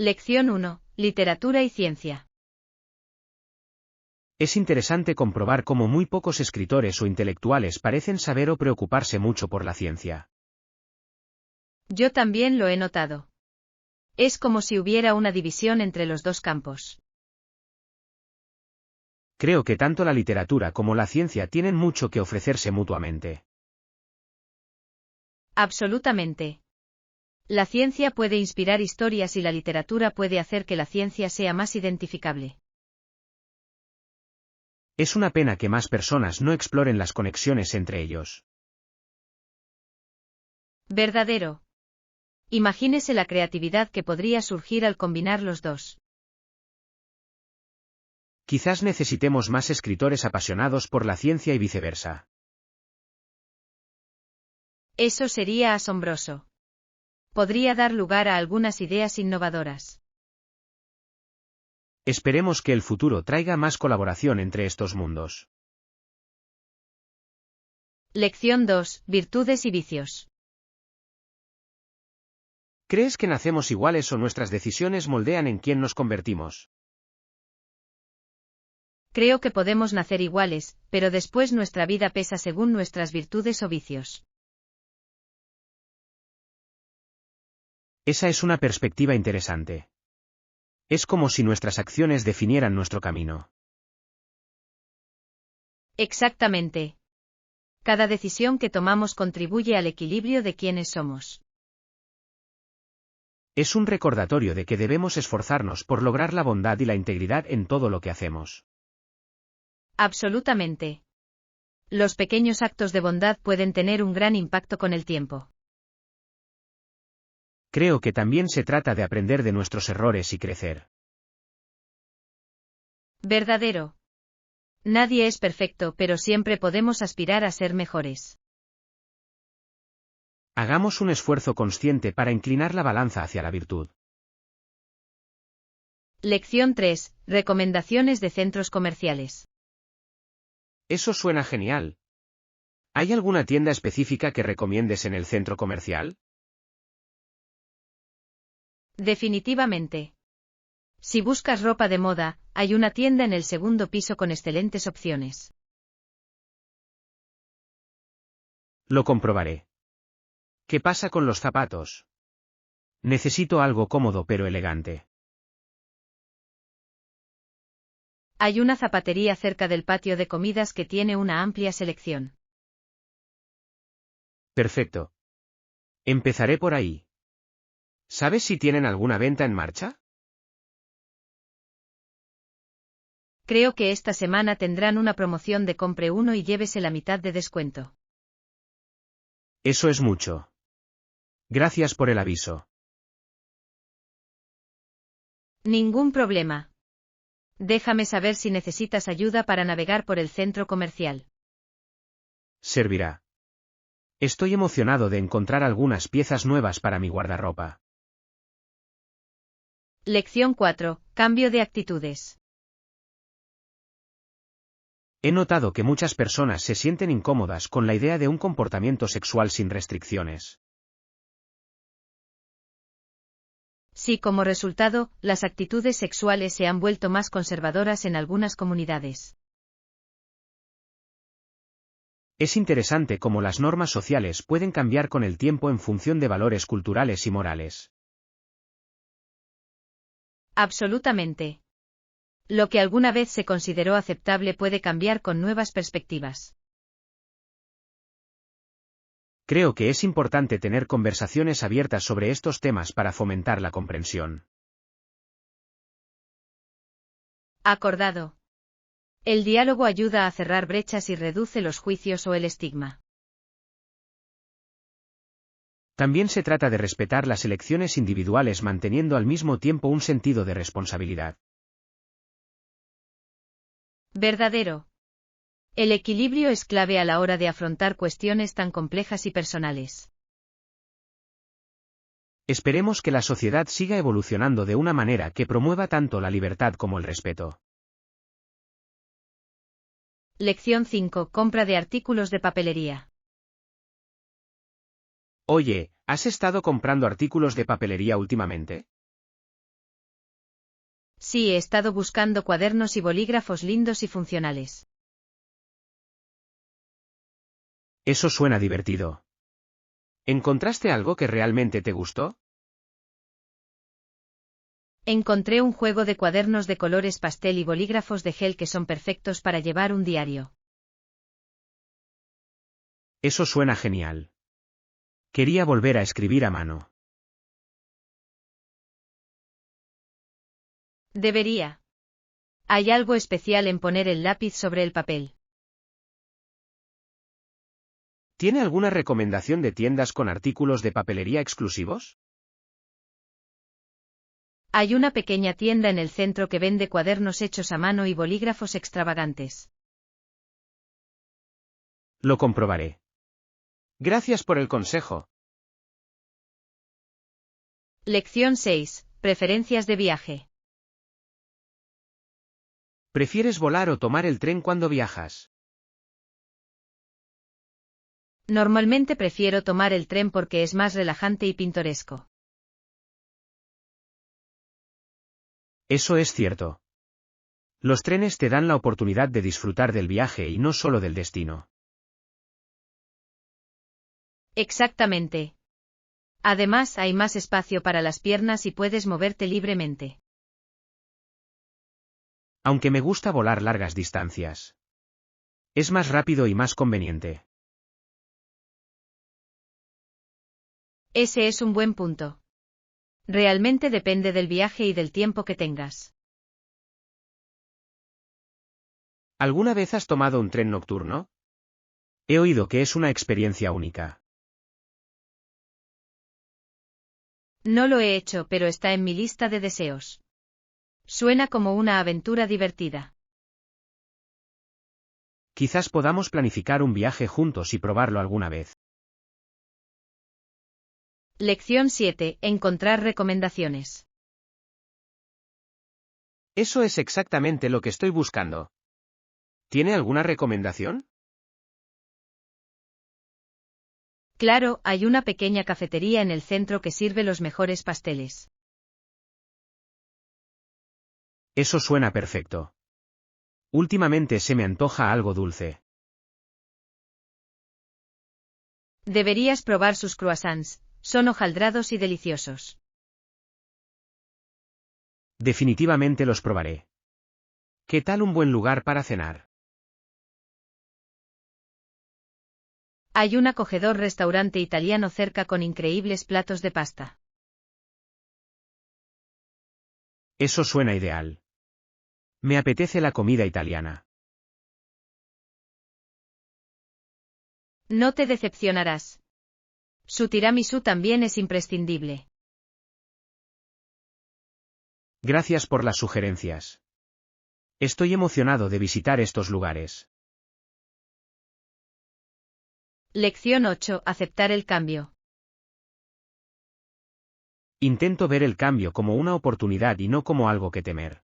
Lección 1. Literatura y ciencia. Es interesante comprobar cómo muy pocos escritores o intelectuales parecen saber o preocuparse mucho por la ciencia. Yo también lo he notado. Es como si hubiera una división entre los dos campos. Creo que tanto la literatura como la ciencia tienen mucho que ofrecerse mutuamente. Absolutamente. La ciencia puede inspirar historias y la literatura puede hacer que la ciencia sea más identificable. Es una pena que más personas no exploren las conexiones entre ellos. Verdadero. Imagínese la creatividad que podría surgir al combinar los dos. Quizás necesitemos más escritores apasionados por la ciencia y viceversa. Eso sería asombroso. Podría dar lugar a algunas ideas innovadoras. Esperemos que el futuro traiga más colaboración entre estos mundos. Lección 2. Virtudes y vicios. ¿Crees que nacemos iguales o nuestras decisiones moldean en quién nos convertimos? Creo que podemos nacer iguales, pero después nuestra vida pesa según nuestras virtudes o vicios. Esa es una perspectiva interesante. Es como si nuestras acciones definieran nuestro camino. Exactamente. Cada decisión que tomamos contribuye al equilibrio de quienes somos. Es un recordatorio de que debemos esforzarnos por lograr la bondad y la integridad en todo lo que hacemos. Absolutamente. Los pequeños actos de bondad pueden tener un gran impacto con el tiempo. Creo que también se trata de aprender de nuestros errores y crecer. Verdadero. Nadie es perfecto, pero siempre podemos aspirar a ser mejores. Hagamos un esfuerzo consciente para inclinar la balanza hacia la virtud. Lección 3. Recomendaciones de centros comerciales. Eso suena genial. ¿Hay alguna tienda específica que recomiendes en el centro comercial? Definitivamente. Si buscas ropa de moda, hay una tienda en el segundo piso con excelentes opciones. Lo comprobaré. ¿Qué pasa con los zapatos? Necesito algo cómodo pero elegante. Hay una zapatería cerca del patio de comidas que tiene una amplia selección. Perfecto. Empezaré por ahí. ¿Sabes si tienen alguna venta en marcha? Creo que esta semana tendrán una promoción de compre uno y llévese la mitad de descuento. Eso es mucho. Gracias por el aviso. Ningún problema. Déjame saber si necesitas ayuda para navegar por el centro comercial. Servirá. Estoy emocionado de encontrar algunas piezas nuevas para mi guardarropa. Lección 4. Cambio de actitudes. He notado que muchas personas se sienten incómodas con la idea de un comportamiento sexual sin restricciones. Si como resultado, las actitudes sexuales se han vuelto más conservadoras en algunas comunidades. Es interesante cómo las normas sociales pueden cambiar con el tiempo en función de valores culturales y morales. Absolutamente. Lo que alguna vez se consideró aceptable puede cambiar con nuevas perspectivas. Creo que es importante tener conversaciones abiertas sobre estos temas para fomentar la comprensión. Acordado. El diálogo ayuda a cerrar brechas y reduce los juicios o el estigma. También se trata de respetar las elecciones individuales manteniendo al mismo tiempo un sentido de responsabilidad. Verdadero. El equilibrio es clave a la hora de afrontar cuestiones tan complejas y personales. Esperemos que la sociedad siga evolucionando de una manera que promueva tanto la libertad como el respeto. Lección 5. Compra de artículos de papelería. Oye, ¿has estado comprando artículos de papelería últimamente? Sí, he estado buscando cuadernos y bolígrafos lindos y funcionales. Eso suena divertido. ¿Encontraste algo que realmente te gustó? Encontré un juego de cuadernos de colores pastel y bolígrafos de gel que son perfectos para llevar un diario. Eso suena genial. Quería volver a escribir a mano. Debería. Hay algo especial en poner el lápiz sobre el papel. ¿Tiene alguna recomendación de tiendas con artículos de papelería exclusivos? Hay una pequeña tienda en el centro que vende cuadernos hechos a mano y bolígrafos extravagantes. Lo comprobaré. Gracias por el consejo. Lección 6. Preferencias de viaje. ¿Prefieres volar o tomar el tren cuando viajas? Normalmente prefiero tomar el tren porque es más relajante y pintoresco. Eso es cierto. Los trenes te dan la oportunidad de disfrutar del viaje y no solo del destino. Exactamente. Además, hay más espacio para las piernas y puedes moverte libremente. Aunque me gusta volar largas distancias. Es más rápido y más conveniente. Ese es un buen punto. Realmente depende del viaje y del tiempo que tengas. ¿Alguna vez has tomado un tren nocturno? He oído que es una experiencia única. No lo he hecho, pero está en mi lista de deseos. Suena como una aventura divertida. Quizás podamos planificar un viaje juntos y probarlo alguna vez. Lección 7. Encontrar recomendaciones. Eso es exactamente lo que estoy buscando. ¿Tiene alguna recomendación? Claro, hay una pequeña cafetería en el centro que sirve los mejores pasteles. Eso suena perfecto. Últimamente se me antoja algo dulce. Deberías probar sus croissants, son hojaldrados y deliciosos. Definitivamente los probaré. ¿Qué tal un buen lugar para cenar? Hay un acogedor restaurante italiano cerca con increíbles platos de pasta. Eso suena ideal. Me apetece la comida italiana. No te decepcionarás. Su tiramisú también es imprescindible. Gracias por las sugerencias. Estoy emocionado de visitar estos lugares. Lección 8. Aceptar el cambio. Intento ver el cambio como una oportunidad y no como algo que temer.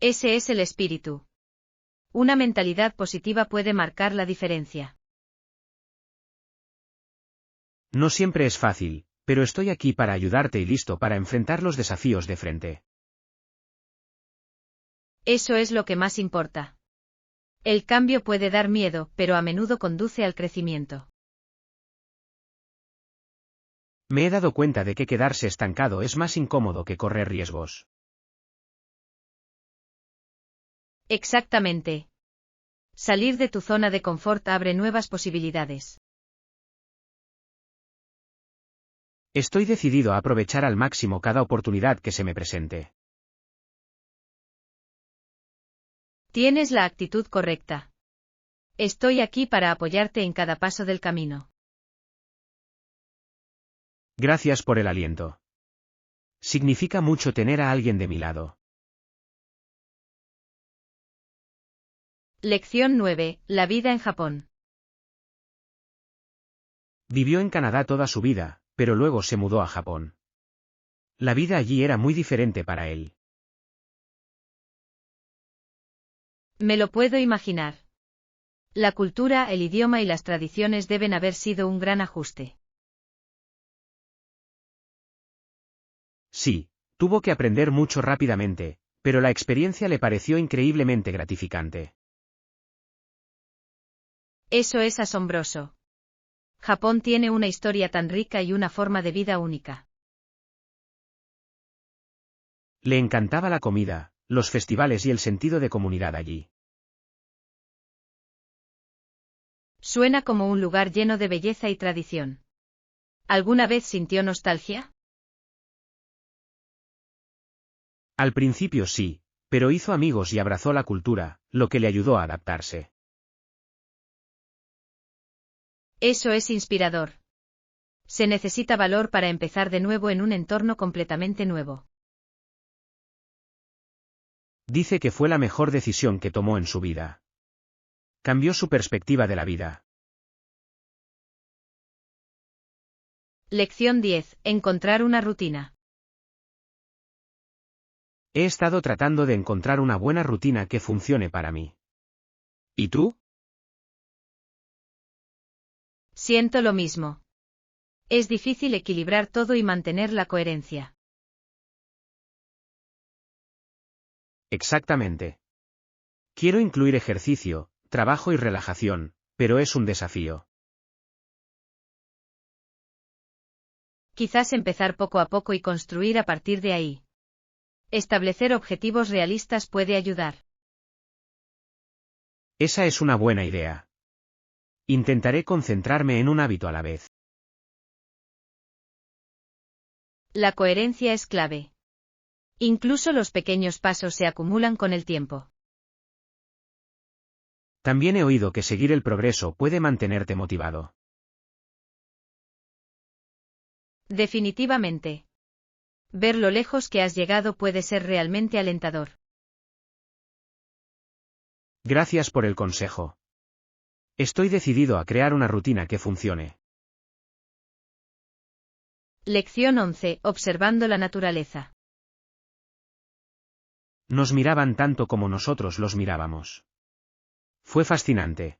Ese es el espíritu. Una mentalidad positiva puede marcar la diferencia. No siempre es fácil, pero estoy aquí para ayudarte y listo para enfrentar los desafíos de frente. Eso es lo que más importa. El cambio puede dar miedo, pero a menudo conduce al crecimiento. Me he dado cuenta de que quedarse estancado es más incómodo que correr riesgos. Exactamente. Salir de tu zona de confort abre nuevas posibilidades. Estoy decidido a aprovechar al máximo cada oportunidad que se me presente. Tienes la actitud correcta. Estoy aquí para apoyarte en cada paso del camino. Gracias por el aliento. Significa mucho tener a alguien de mi lado. Lección 9. La vida en Japón. Vivió en Canadá toda su vida, pero luego se mudó a Japón. La vida allí era muy diferente para él. Me lo puedo imaginar. La cultura, el idioma y las tradiciones deben haber sido un gran ajuste. Sí, tuvo que aprender mucho rápidamente, pero la experiencia le pareció increíblemente gratificante. Eso es asombroso. Japón tiene una historia tan rica y una forma de vida única. Le encantaba la comida, los festivales y el sentido de comunidad allí. Suena como un lugar lleno de belleza y tradición. ¿Alguna vez sintió nostalgia? Al principio sí, pero hizo amigos y abrazó la cultura, lo que le ayudó a adaptarse. Eso es inspirador. Se necesita valor para empezar de nuevo en un entorno completamente nuevo. Dice que fue la mejor decisión que tomó en su vida. Cambió su perspectiva de la vida. Lección 10. Encontrar una rutina. He estado tratando de encontrar una buena rutina que funcione para mí. ¿Y tú? Siento lo mismo. Es difícil equilibrar todo y mantener la coherencia. Exactamente. Quiero incluir ejercicio, trabajo y relajación, pero es un desafío. Quizás empezar poco a poco y construir a partir de ahí. Establecer objetivos realistas puede ayudar. Esa es una buena idea. Intentaré concentrarme en un hábito a la vez. La coherencia es clave. Incluso los pequeños pasos se acumulan con el tiempo. También he oído que seguir el progreso puede mantenerte motivado. Definitivamente. Ver lo lejos que has llegado puede ser realmente alentador. Gracias por el consejo. Estoy decidido a crear una rutina que funcione. Lección 11. Observando la naturaleza. Nos miraban tanto como nosotros los mirábamos. Fue fascinante.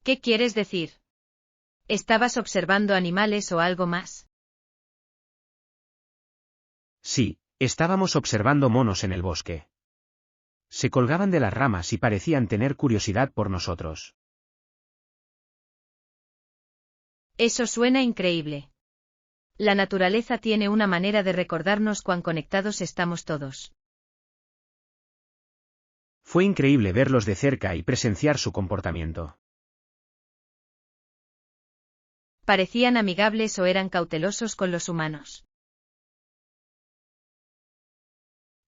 ¿Qué quieres decir? ¿Estabas observando animales o algo más? Sí, estábamos observando monos en el bosque. Se colgaban de las ramas y parecían tener curiosidad por nosotros. Eso suena increíble. La naturaleza tiene una manera de recordarnos cuán conectados estamos todos. Fue increíble verlos de cerca y presenciar su comportamiento. ¿Parecían amigables o eran cautelosos con los humanos?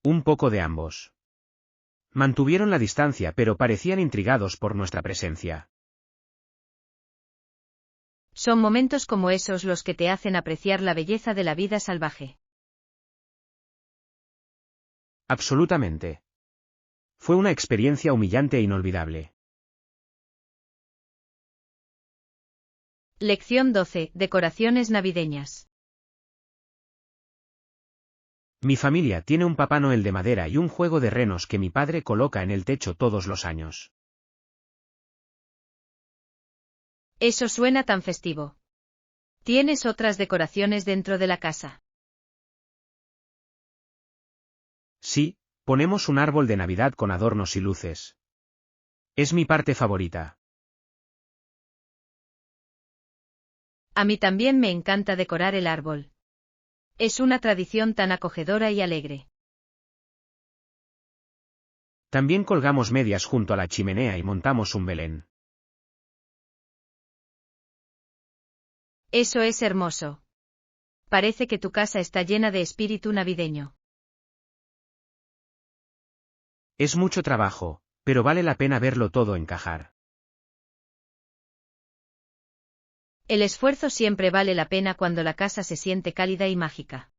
Un poco de ambos. Mantuvieron la distancia pero parecían intrigados por nuestra presencia. Son momentos como esos los que te hacen apreciar la belleza de la vida salvaje. Absolutamente. Fue una experiencia humillante e inolvidable. Lección 12. Decoraciones navideñas. Mi familia tiene un Papá Noel de madera y un juego de renos que mi padre coloca en el techo todos los años. Eso suena tan festivo. ¿Tienes otras decoraciones dentro de la casa? Sí, ponemos un árbol de Navidad con adornos y luces. Es mi parte favorita. A mí también me encanta decorar el árbol. Es una tradición tan acogedora y alegre. También colgamos medias junto a la chimenea y montamos un Belén. Eso es hermoso. Parece que tu casa está llena de espíritu navideño. Es mucho trabajo, pero vale la pena verlo todo encajar. El esfuerzo siempre vale la pena cuando la casa se siente cálida y mágica.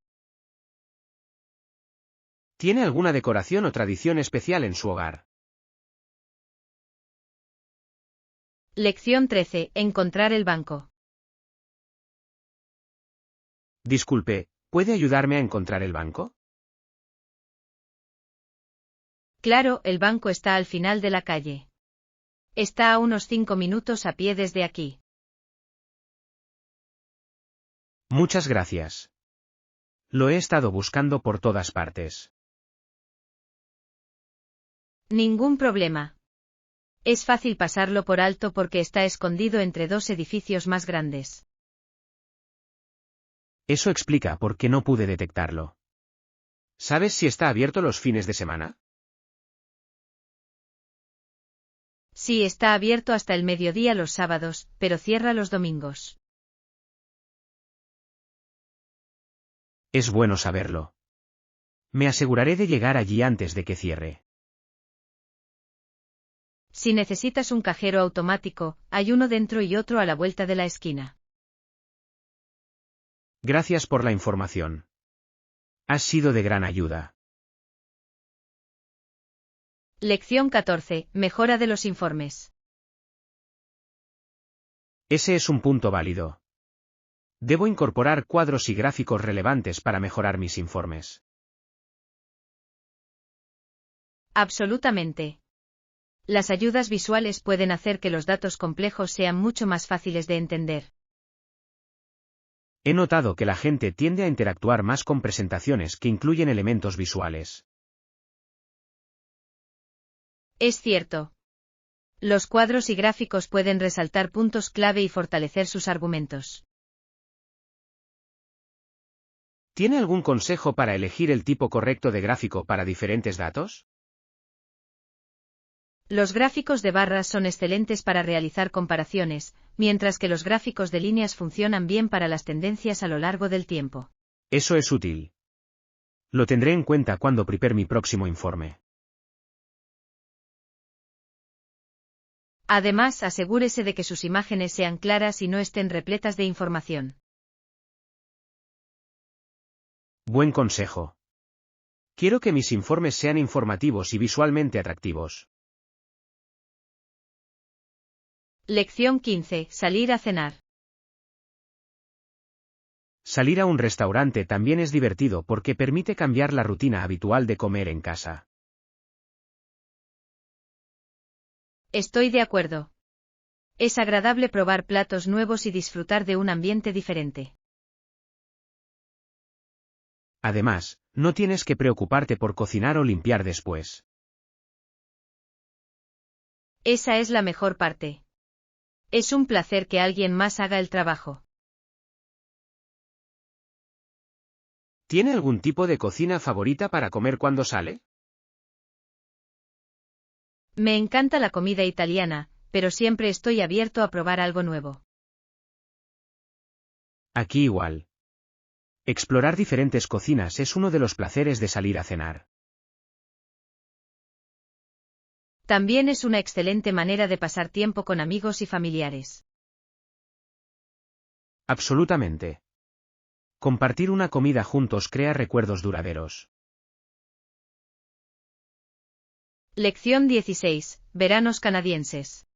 ¿Tiene alguna decoración o tradición especial en su hogar? Lección 13. Encontrar el banco. Disculpe, ¿puede ayudarme a encontrar el banco? Claro, el banco está al final de la calle. Está a unos 5 minutos a pie desde aquí. Muchas gracias. Lo he estado buscando por todas partes. Ningún problema. Es fácil pasarlo por alto porque está escondido entre dos edificios más grandes. Eso explica por qué no pude detectarlo. ¿Sabes si está abierto los fines de semana? Sí, está abierto hasta el mediodía los sábados, pero cierra los domingos. Es bueno saberlo. Me aseguraré de llegar allí antes de que cierre. Si necesitas un cajero automático, hay uno dentro y otro a la vuelta de la esquina. Gracias por la información. Has sido de gran ayuda. Lección 14. Mejora de los informes. Ese es un punto válido. Debo incorporar cuadros y gráficos relevantes para mejorar mis informes. Absolutamente. Las ayudas visuales pueden hacer que los datos complejos sean mucho más fáciles de entender. He notado que la gente tiende a interactuar más con presentaciones que incluyen elementos visuales. Es cierto. Los cuadros y gráficos pueden resaltar puntos clave y fortalecer sus argumentos. ¿Tiene algún consejo para elegir el tipo correcto de gráfico para diferentes datos? Los gráficos de barras son excelentes para realizar comparaciones, mientras que los gráficos de líneas funcionan bien para las tendencias a lo largo del tiempo. Eso es útil. Lo tendré en cuenta cuando prepare mi próximo informe. Además, asegúrese de que sus imágenes sean claras y no estén repletas de información. Buen consejo. Quiero que mis informes sean informativos y visualmente atractivos. Lección 15. Salir a cenar. Salir a un restaurante también es divertido porque permite cambiar la rutina habitual de comer en casa. Estoy de acuerdo. Es agradable probar platos nuevos y disfrutar de un ambiente diferente. Además, no tienes que preocuparte por cocinar o limpiar después. Esa es la mejor parte. Es un placer que alguien más haga el trabajo. ¿Tiene algún tipo de cocina favorita para comer cuando sale? Me encanta la comida italiana, pero siempre estoy abierto a probar algo nuevo. Aquí igual. Explorar diferentes cocinas es uno de los placeres de salir a cenar. También es una excelente manera de pasar tiempo con amigos y familiares. Absolutamente. Compartir una comida juntos crea recuerdos duraderos. Lección 16. Veranos canadienses.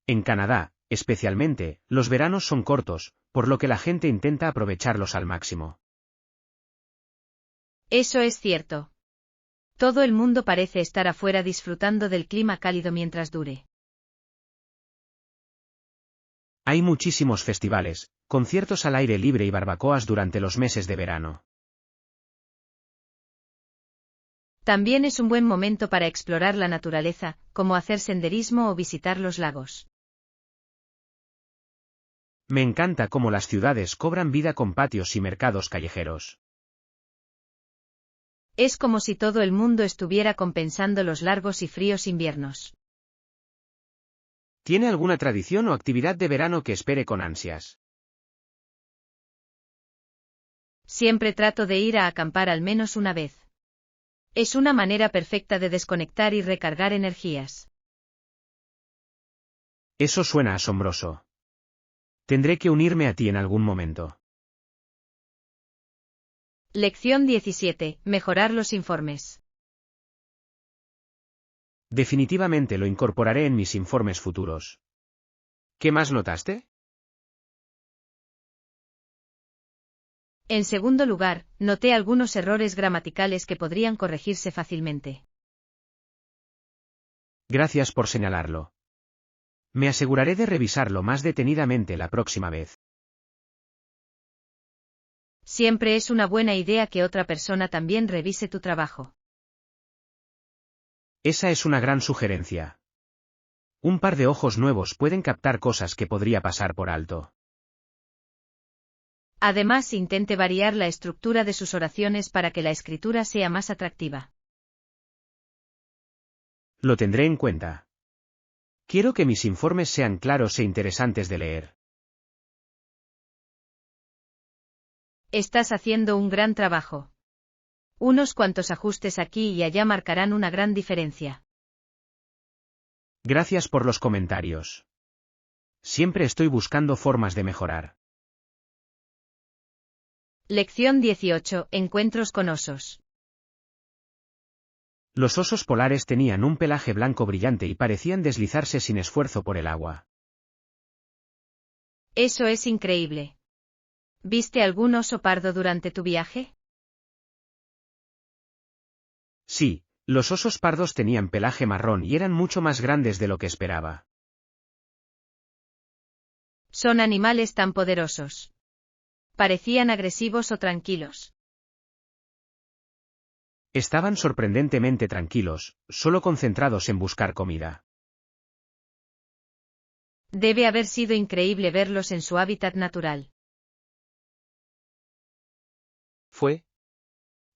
En Canadá, especialmente, los veranos son cortos, por lo que la gente intenta aprovecharlos al máximo. Eso es cierto. Todo el mundo parece estar afuera disfrutando del clima cálido mientras dure. Hay muchísimos festivales, conciertos al aire libre y barbacoas durante los meses de verano. También es un buen momento para explorar la naturaleza, como hacer senderismo o visitar los lagos. Me encanta cómo las ciudades cobran vida con patios y mercados callejeros. Es como si todo el mundo estuviera compensando los largos y fríos inviernos. ¿Tiene alguna tradición o actividad de verano que espere con ansias? Siempre trato de ir a acampar al menos una vez. Es una manera perfecta de desconectar y recargar energías. Eso suena asombroso. Tendré que unirme a ti en algún momento. Lección 17. Mejorar los informes. Definitivamente lo incorporaré en mis informes futuros. ¿Qué más notaste? En segundo lugar, noté algunos errores gramaticales que podrían corregirse fácilmente. Gracias por señalarlo. Me aseguraré de revisarlo más detenidamente la próxima vez. Siempre es una buena idea que otra persona también revise tu trabajo. Esa es una gran sugerencia. Un par de ojos nuevos pueden captar cosas que podría pasar por alto. Además, intente variar la estructura de sus oraciones para que la escritura sea más atractiva. Lo tendré en cuenta. Quiero que mis informes sean claros e interesantes de leer. Estás haciendo un gran trabajo. Unos cuantos ajustes aquí y allá marcarán una gran diferencia. Gracias por los comentarios. Siempre estoy buscando formas de mejorar. Lección 18. Encuentros con osos. Los osos polares tenían un pelaje blanco brillante y parecían deslizarse sin esfuerzo por el agua. Eso es increíble. ¿Viste algún oso pardo durante tu viaje? Sí, los osos pardos tenían pelaje marrón y eran mucho más grandes de lo que esperaba. Son animales tan poderosos. ¿Parecían agresivos o tranquilos? Estaban sorprendentemente tranquilos, solo concentrados en buscar comida. Debe haber sido increíble verlos en su hábitat natural. ¿Fue?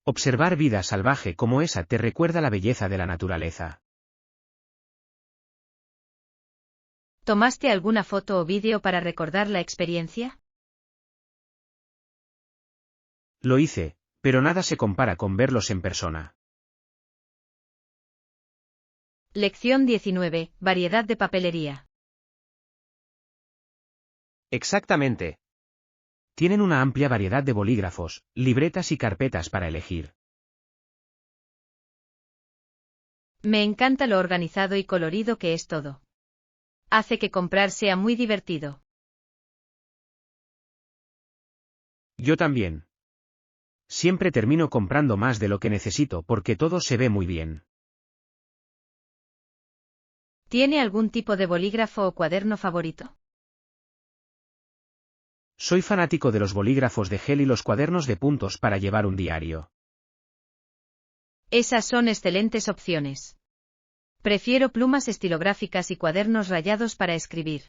Observar vida salvaje como esa te recuerda la belleza de la naturaleza. ¿Tomaste alguna foto o vídeo para recordar la experiencia? Lo hice, pero nada se compara con verlos en persona. Lección 19. Variedad de papelería. Exactamente. Tienen una amplia variedad de bolígrafos, libretas y carpetas para elegir. Me encanta lo organizado y colorido que es todo. Hace que comprar sea muy divertido. Yo también. Siempre termino comprando más de lo que necesito porque todo se ve muy bien. ¿Tiene algún tipo de bolígrafo o cuaderno favorito? Soy fanático de los bolígrafos de gel y los cuadernos de puntos para llevar un diario. Esas son excelentes opciones. Prefiero plumas estilográficas y cuadernos rayados para escribir.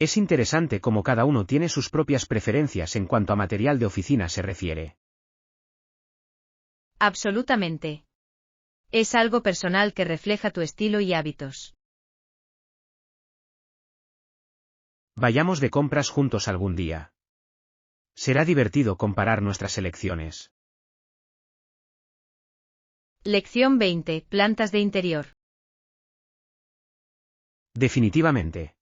Es interesante cómo cada uno tiene sus propias preferencias en cuanto a material de oficina se refiere. Absolutamente. Es algo personal que refleja tu estilo y hábitos. Vayamos de compras juntos algún día. Será divertido comparar nuestras elecciones. Lección 20. Plantas de interior. Definitivamente.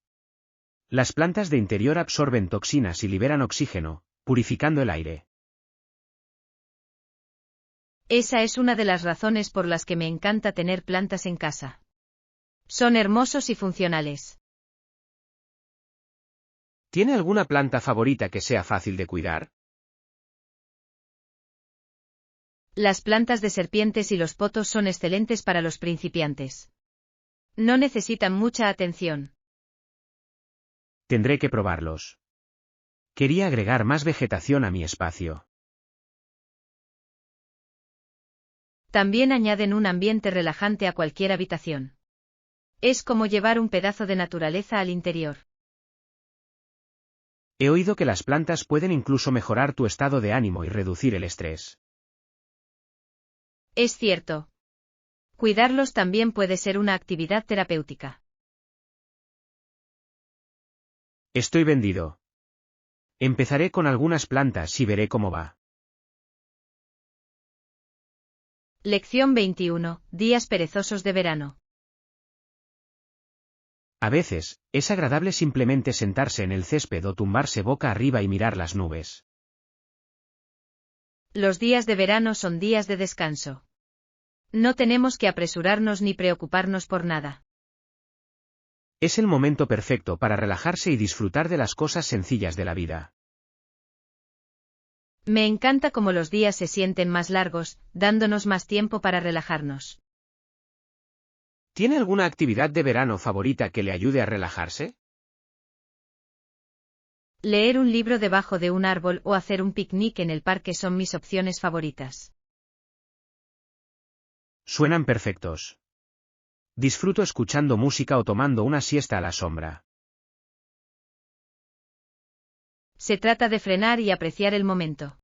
Las plantas de interior absorben toxinas y liberan oxígeno, purificando el aire. Esa es una de las razones por las que me encanta tener plantas en casa. Son hermosos y funcionales. ¿Tiene alguna planta favorita que sea fácil de cuidar? Las plantas de serpientes y los potos son excelentes para los principiantes. No necesitan mucha atención. Tendré que probarlos. Quería agregar más vegetación a mi espacio. También añaden un ambiente relajante a cualquier habitación. Es como llevar un pedazo de naturaleza al interior. He oído que las plantas pueden incluso mejorar tu estado de ánimo y reducir el estrés. Es cierto. Cuidarlos también puede ser una actividad terapéutica. Estoy vendido. Empezaré con algunas plantas y veré cómo va. Lección 21. Días perezosos de verano. A veces, es agradable simplemente sentarse en el césped o tumbarse boca arriba y mirar las nubes. Los días de verano son días de descanso. No tenemos que apresurarnos ni preocuparnos por nada. Es el momento perfecto para relajarse y disfrutar de las cosas sencillas de la vida. Me encanta cómo los días se sienten más largos, dándonos más tiempo para relajarnos. ¿Tiene alguna actividad de verano favorita que le ayude a relajarse? Leer un libro debajo de un árbol o hacer un picnic en el parque son mis opciones favoritas. Suenan perfectos. Disfruto escuchando música o tomando una siesta a la sombra. Se trata de frenar y apreciar el momento.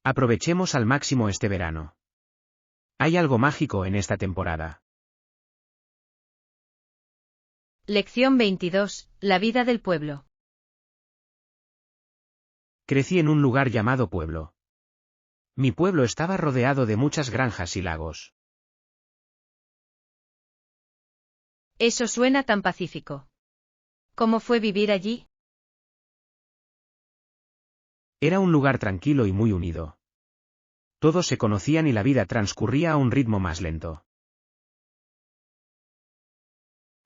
Aprovechemos al máximo este verano. Hay algo mágico en esta temporada. Lección 22. La vida del pueblo. Crecí en un lugar llamado pueblo. Mi pueblo estaba rodeado de muchas granjas y lagos. Eso suena tan pacífico. ¿Cómo fue vivir allí? Era un lugar tranquilo y muy unido. Todos se conocían y la vida transcurría a un ritmo más lento.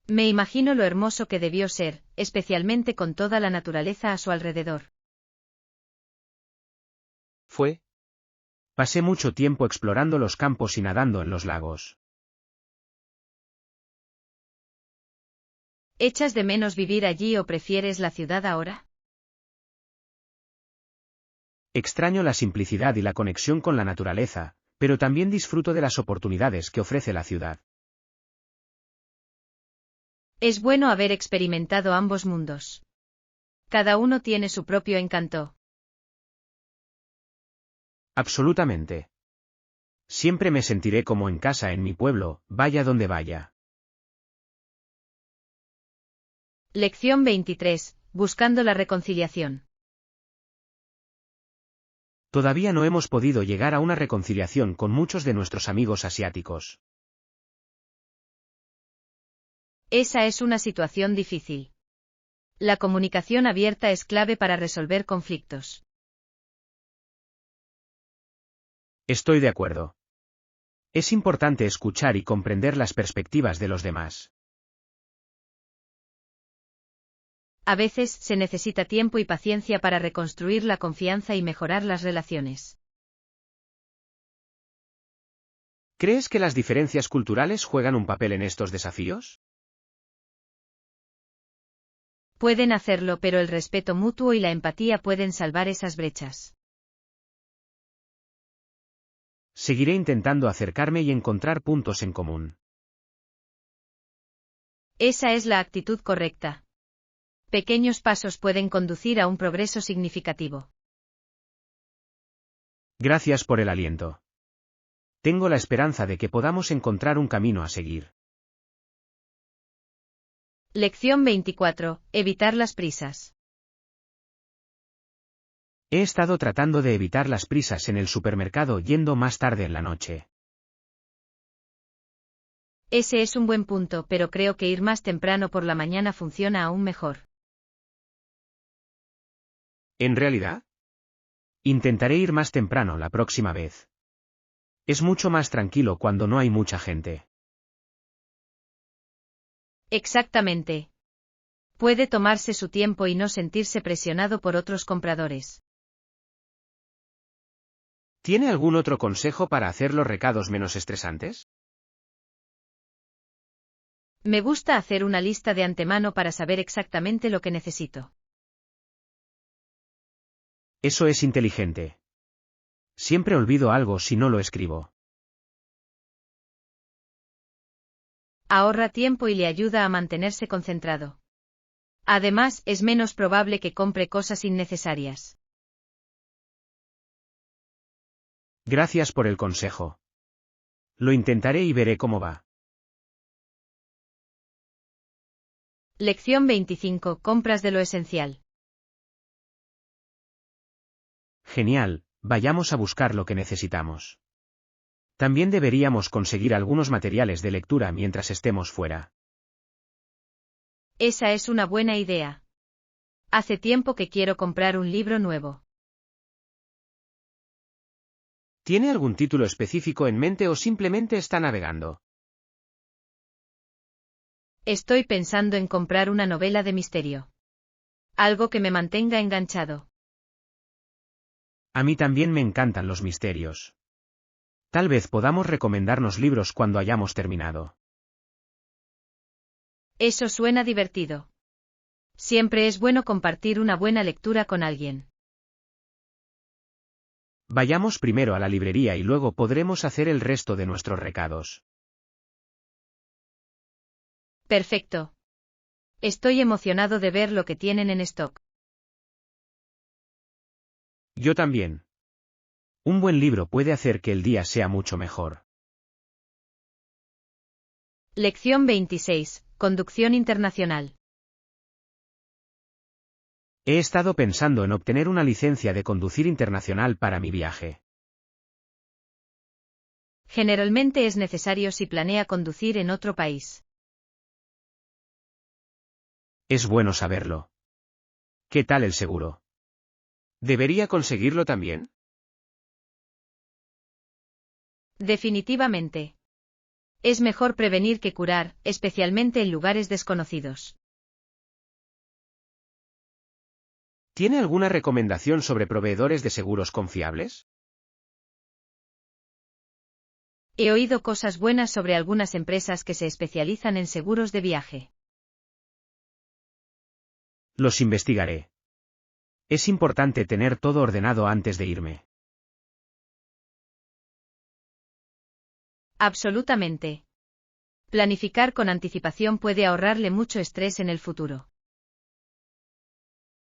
Me imagino lo hermoso que debió ser, especialmente con toda la naturaleza a su alrededor. Fue. Pasé mucho tiempo explorando los campos y nadando en los lagos. ¿Echas de menos vivir allí o prefieres la ciudad ahora? Extraño la simplicidad y la conexión con la naturaleza, pero también disfruto de las oportunidades que ofrece la ciudad. Es bueno haber experimentado ambos mundos. Cada uno tiene su propio encanto. Absolutamente. Siempre me sentiré como en casa en mi pueblo, vaya donde vaya. Lección 23. Buscando la reconciliación. Todavía no hemos podido llegar a una reconciliación con muchos de nuestros amigos asiáticos. Esa es una situación difícil. La comunicación abierta es clave para resolver conflictos. Estoy de acuerdo. Es importante escuchar y comprender las perspectivas de los demás. A veces se necesita tiempo y paciencia para reconstruir la confianza y mejorar las relaciones. ¿Crees que las diferencias culturales juegan un papel en estos desafíos? Pueden hacerlo, pero el respeto mutuo y la empatía pueden salvar esas brechas. Seguiré intentando acercarme y encontrar puntos en común. Esa es la actitud correcta. Pequeños pasos pueden conducir a un progreso significativo. Gracias por el aliento. Tengo la esperanza de que podamos encontrar un camino a seguir. Lección 24. Evitar las prisas. He estado tratando de evitar las prisas en el supermercado yendo más tarde en la noche. Ese es un buen punto, pero creo que ir más temprano por la mañana funciona aún mejor. ¿En realidad? Intentaré ir más temprano la próxima vez. Es mucho más tranquilo cuando no hay mucha gente. Exactamente. Puede tomarse su tiempo y no sentirse presionado por otros compradores. ¿Tiene algún otro consejo para hacer los recados menos estresantes? Me gusta hacer una lista de antemano para saber exactamente lo que necesito. Eso es inteligente. Siempre olvido algo si no lo escribo. Ahorra tiempo y le ayuda a mantenerse concentrado. Además, es menos probable que compre cosas innecesarias. Gracias por el consejo. Lo intentaré y veré cómo va. Lección 25. Compras de lo esencial. Genial, vayamos a buscar lo que necesitamos. También deberíamos conseguir algunos materiales de lectura mientras estemos fuera. Esa es una buena idea. Hace tiempo que quiero comprar un libro nuevo. ¿Tiene algún título específico en mente o simplemente está navegando? Estoy pensando en comprar una novela de misterio. Algo que me mantenga enganchado. A mí también me encantan los misterios. Tal vez podamos recomendarnos libros cuando hayamos terminado. Eso suena divertido. Siempre es bueno compartir una buena lectura con alguien. Vayamos primero a la librería y luego podremos hacer el resto de nuestros recados. Perfecto. Estoy emocionado de ver lo que tienen en stock. Yo también. Un buen libro puede hacer que el día sea mucho mejor. Lección 26. Conducción internacional. He estado pensando en obtener una licencia de conducir internacional para mi viaje. Generalmente es necesario si planea conducir en otro país. Es bueno saberlo. ¿Qué tal el seguro? ¿Debería conseguirlo también? Definitivamente. Es mejor prevenir que curar, especialmente en lugares desconocidos. ¿Tiene alguna recomendación sobre proveedores de seguros confiables? He oído cosas buenas sobre algunas empresas que se especializan en seguros de viaje. Los investigaré. Es importante tener todo ordenado antes de irme. Absolutamente. Planificar con anticipación puede ahorrarle mucho estrés en el futuro.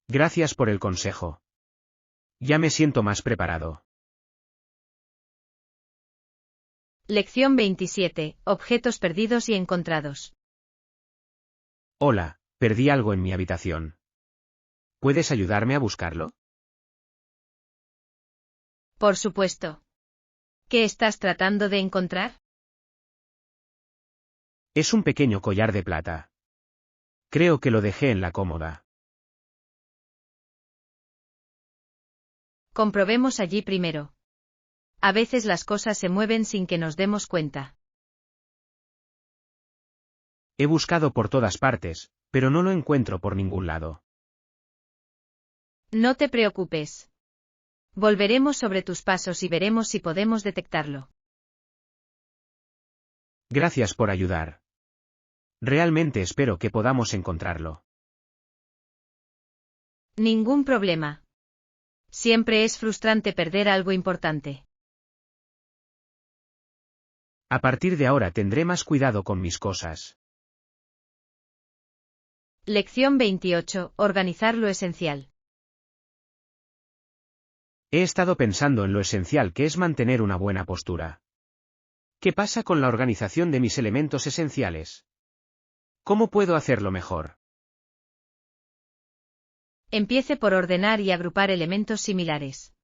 Gracias por el consejo. Ya me siento más preparado. Lección 27. Objetos perdidos y encontrados. Hola, perdí algo en mi habitación. ¿Puedes ayudarme a buscarlo? Por supuesto. ¿Qué estás tratando de encontrar? Es un pequeño collar de plata. Creo que lo dejé en la cómoda. Comprobemos allí primero. A veces las cosas se mueven sin que nos demos cuenta. He buscado por todas partes, pero no lo encuentro por ningún lado. No te preocupes. Volveremos sobre tus pasos y veremos si podemos detectarlo. Gracias por ayudar. Realmente espero que podamos encontrarlo. Ningún problema. Siempre es frustrante perder algo importante. A partir de ahora tendré más cuidado con mis cosas. Lección 28. Organizar lo esencial. He estado pensando en lo esencial que es mantener una buena postura. ¿Qué pasa con la organización de mis elementos esenciales? ¿Cómo puedo hacerlo mejor? Empiece por ordenar y agrupar elementos similares.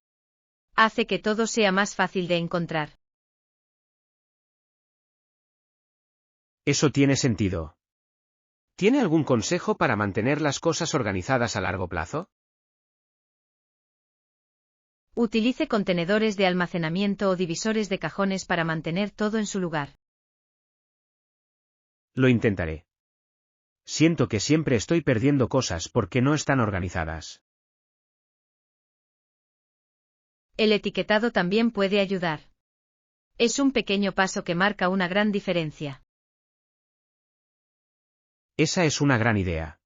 Hace que todo sea más fácil de encontrar. Eso tiene sentido. ¿Tiene algún consejo para mantener las cosas organizadas a largo plazo? Utilice contenedores de almacenamiento o divisores de cajones para mantener todo en su lugar. Lo intentaré. Siento que siempre estoy perdiendo cosas porque no están organizadas. El etiquetado también puede ayudar. Es un pequeño paso que marca una gran diferencia. Esa es una gran idea.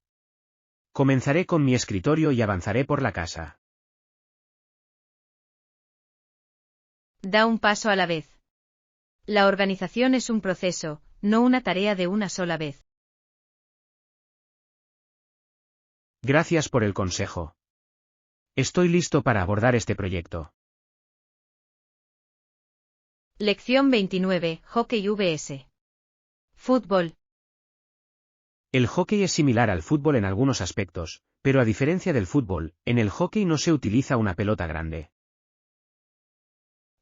Comenzaré con mi escritorio y avanzaré por la casa. Da un paso a la vez. La organización es un proceso, no una tarea de una sola vez. Gracias por el consejo. Estoy listo para abordar este proyecto. Lección 29. Hockey vs. Fútbol. El hockey es similar al fútbol en algunos aspectos, pero a diferencia del fútbol, en el hockey no se utiliza una pelota grande.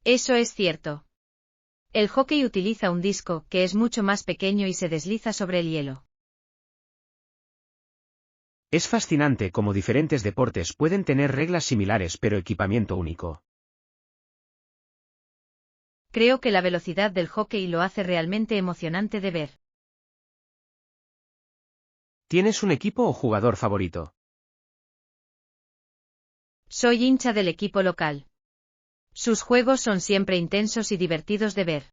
Eso es cierto. El hockey utiliza un disco que es mucho más pequeño y se desliza sobre el hielo. Es fascinante cómo diferentes deportes pueden tener reglas similares pero equipamiento único. Creo que la velocidad del hockey lo hace realmente emocionante de ver. ¿Tienes un equipo o jugador favorito? Soy hincha del equipo local. Sus juegos son siempre intensos y divertidos de ver.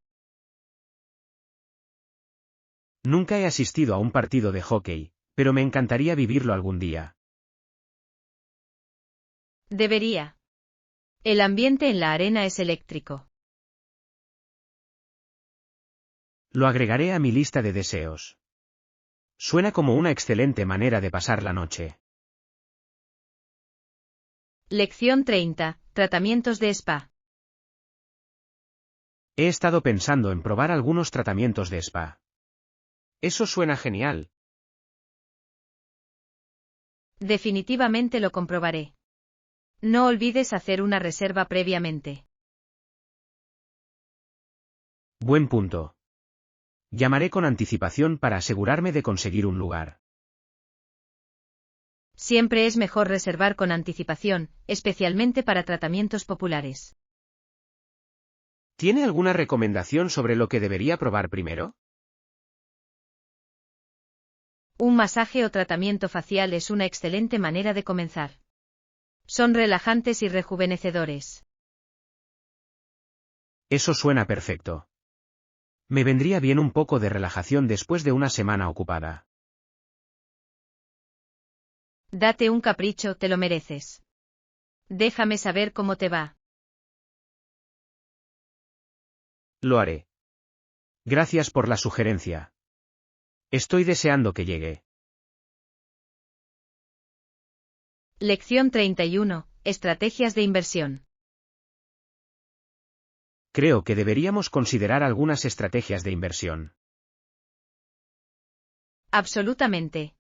Nunca he asistido a un partido de hockey, pero me encantaría vivirlo algún día. Debería. El ambiente en la arena es eléctrico. Lo agregaré a mi lista de deseos. Suena como una excelente manera de pasar la noche. Lección 30. Tratamientos de spa. He estado pensando en probar algunos tratamientos de spa. Eso suena genial. Definitivamente lo comprobaré. No olvides hacer una reserva previamente. Buen punto. Llamaré con anticipación para asegurarme de conseguir un lugar. Siempre es mejor reservar con anticipación, especialmente para tratamientos populares. ¿Tiene alguna recomendación sobre lo que debería probar primero? Un masaje o tratamiento facial es una excelente manera de comenzar. Son relajantes y rejuvenecedores. Eso suena perfecto. Me vendría bien un poco de relajación después de una semana ocupada. Date un capricho, te lo mereces. Déjame saber cómo te va. Lo haré. Gracias por la sugerencia. Estoy deseando que llegue. Lección 31. Estrategias de inversión. Creo que deberíamos considerar algunas estrategias de inversión. Absolutamente.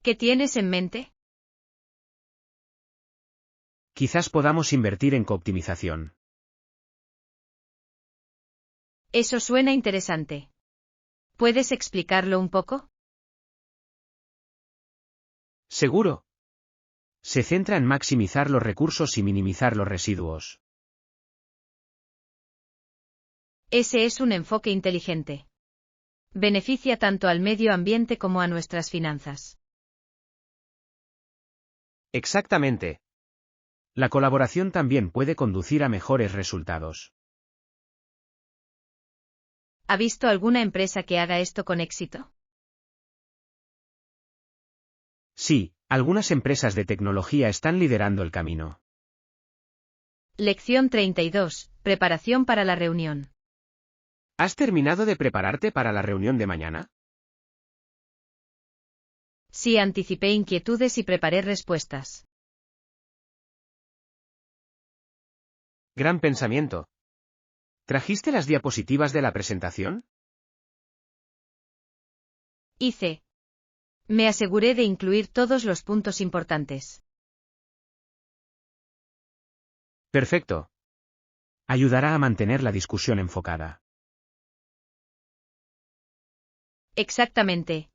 ¿Qué tienes en mente? Quizás podamos invertir en cooptimización. Eso suena interesante. ¿Puedes explicarlo un poco? Seguro. Se centra en maximizar los recursos y minimizar los residuos. Ese es un enfoque inteligente. Beneficia tanto al medio ambiente como a nuestras finanzas. Exactamente. La colaboración también puede conducir a mejores resultados. ¿Ha visto alguna empresa que haga esto con éxito? Sí, algunas empresas de tecnología están liderando el camino. Lección 32. Preparación para la reunión. ¿Has terminado de prepararte para la reunión de mañana? Sí, anticipé inquietudes y preparé respuestas. Gran pensamiento. ¿Trajiste las diapositivas de la presentación? Hice. Me aseguré de incluir todos los puntos importantes. Perfecto. Ayudará a mantener la discusión enfocada. Exactamente.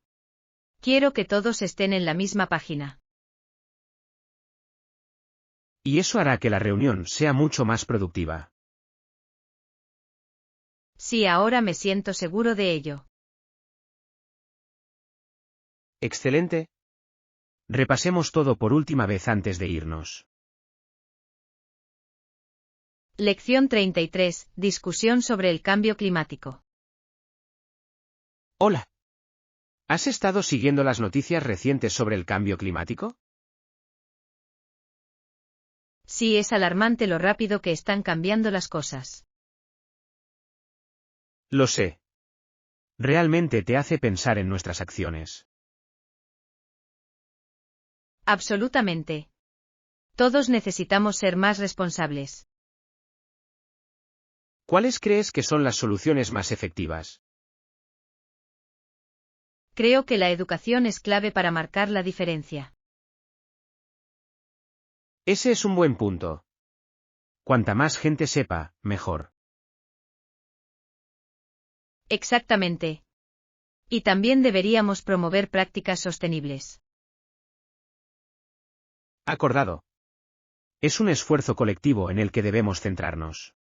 Quiero que todos estén en la misma página. Y eso hará que la reunión sea mucho más productiva. Sí, ahora me siento seguro de ello. Excelente. Repasemos todo por última vez antes de irnos. Lección 33. Discusión sobre el cambio climático. Hola. ¿Has estado siguiendo las noticias recientes sobre el cambio climático? Sí, es alarmante lo rápido que están cambiando las cosas. Lo sé. Realmente te hace pensar en nuestras acciones. Absolutamente. Todos necesitamos ser más responsables. ¿Cuáles crees que son las soluciones más efectivas? Creo que la educación es clave para marcar la diferencia. Ese es un buen punto. Cuanta más gente sepa, mejor. Exactamente. Y también deberíamos promover prácticas sostenibles. Acordado. Es un esfuerzo colectivo en el que debemos centrarnos.